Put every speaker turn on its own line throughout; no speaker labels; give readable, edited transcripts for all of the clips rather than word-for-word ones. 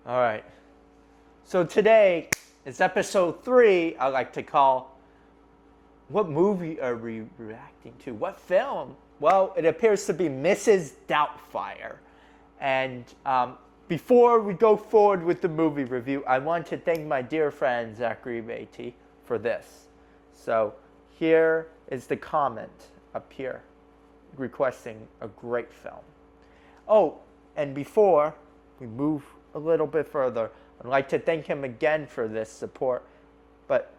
All right. So today is episode 3. I like to call "What movie are we reacting to? What film?" Well, it appears to be Mrs. Doubtfire. And before we go forward with the movie review, I want to thank my dear friend Zachary Beatty for this. So here is the comment up here requesting a great film. Oh, and before we move a little bit further, I'd like to thank him again for this support, but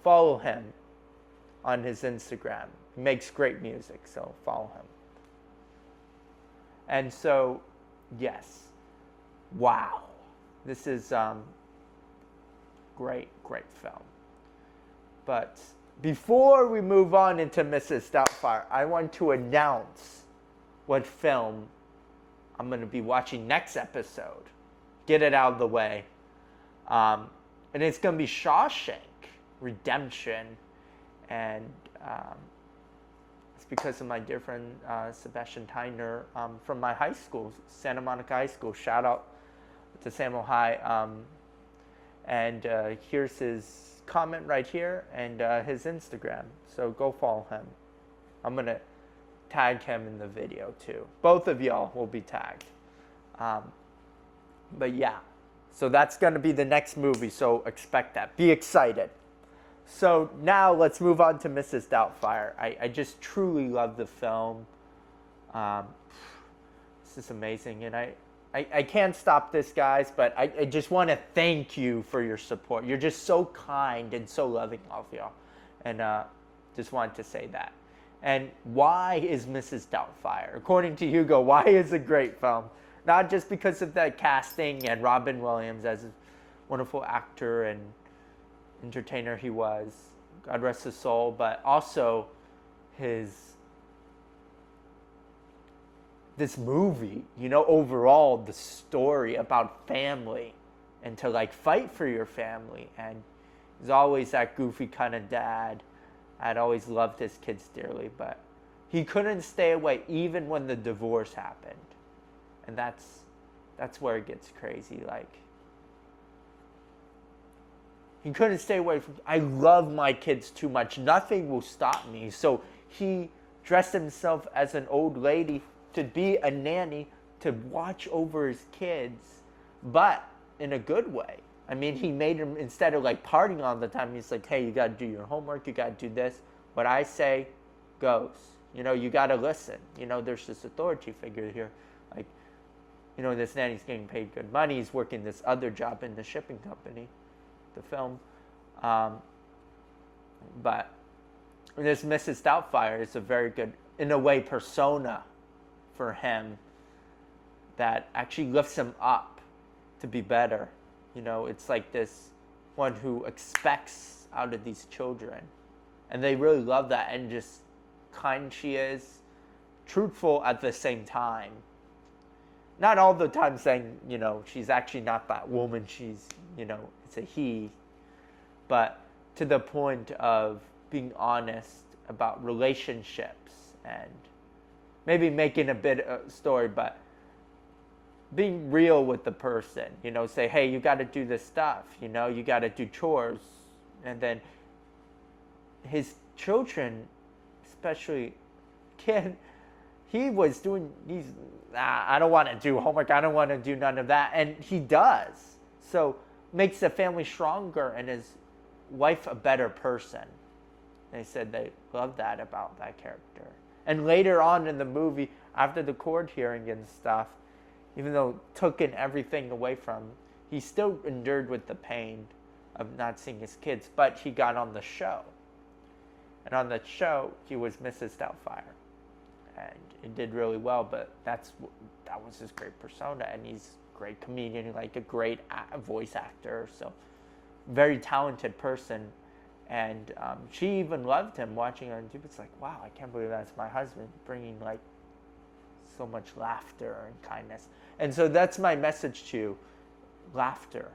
follow him on his Instagram. He makes great music, so follow him. And so, yes, wow, this is great film. But before we move on into Mrs. Doubtfire, I want to announce what film I'm going to be watching next episode. Get it out of the way. And it's going to be Shawshank Redemption. And it's because of my dear friend Sebastian Tyner from my high school, Santa Monica High School. Shout out to Samuel High. And here's his comment right here and his Instagram. So go follow him. I'm going to tag him in the video too. Both of y'all will be tagged. But yeah, so that's going to be the next movie, so expect that. Be excited. So now let's move on to Mrs. Doubtfire. I just truly love the film. This is amazing. And I can't stop this, guys, but I just want to thank you for your support. You're just so kind and so loving, all of y'all. And just wanted to say that. And why is Mrs. Doubtfire? According to Hugo, why is it a great film? Not just because of that casting and Robin Williams as a wonderful actor and entertainer he was, God rest his soul, but also this movie, overall the story about family and to like fight for your family. And he's always that goofy kind of dad. I'd always loved his kids dearly, but he couldn't stay away even when the divorce happened. And that's where it gets crazy. Like, he couldn't stay away from, I love my kids too much. Nothing will stop me. So he dressed himself as an old lady to be a nanny, to watch over his kids, but in a good way. I mean, he made him, instead of like partying all the time, he's like, hey, you got to do your homework. You got to do this. What I say goes. You got to listen. There's this authority figure here. Like, this nanny's getting paid good money. He's working this other job in the shipping company, the film. But this Mrs. Doubtfire is a very good, in a way, persona for him that actually lifts him up to be better. It's like this one who expects out of these children. And they really love that, and just kind she is, truthful at the same time. Not all the time saying, she's actually not that woman, she's, it's a he. But to the point of being honest about relationships and maybe making a bit of a story, but being real with the person, say, hey, you got to do this stuff, you got to do chores. And then his children, especially kid, he was doing, I don't want to do homework, I don't want to do none of that. And he does. So makes the family stronger and his wife a better person. They said they loved that about that character. And later on in the movie, after the court hearing and stuff, even though it took everything away from him, he still endured with the pain of not seeing his kids, but he got on the show. And on the show, he was Mrs. Doubtfire. And it did really well, but that was his great persona. And he's a great comedian, like a great voice actor, so very talented person. And she even loved him watching on YouTube. It's like, wow, I can't believe that's my husband, bringing like so much laughter and kindness. And so that's my message to you. Laughter,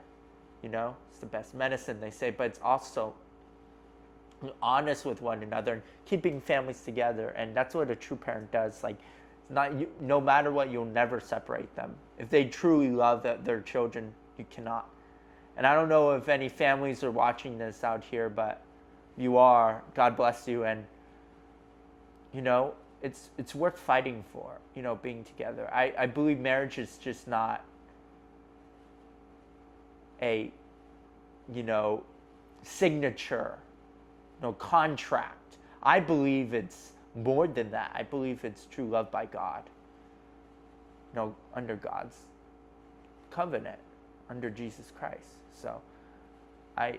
it's the best medicine, they say, but it's also honest with one another and keeping families together. And that's what a true parent does. Like, No matter what, you'll never separate them. If they truly love their children, you cannot. And I don't know if any families are watching this out here, but if you are, God bless you. And it's worth fighting for, being together. I believe marriage is just not a signature, contract. I believe it's more than that. I believe it's true love by God, under God's covenant, under Jesus Christ. So I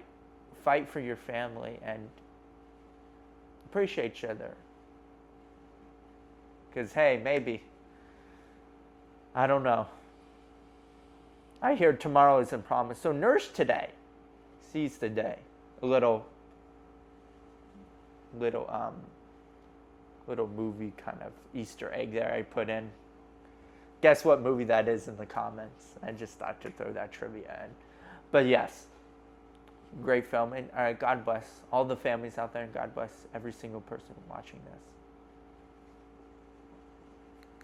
fight for your family and appreciate each other. Because, hey, maybe, I don't know. I hear tomorrow isn't promised. So nurse today. Seize the day. A little movie kind of Easter egg there I put in. Guess what movie that is in the comments. I just thought to throw that trivia in. But yes, great film. And God bless all the families out there, and God bless every single person watching this.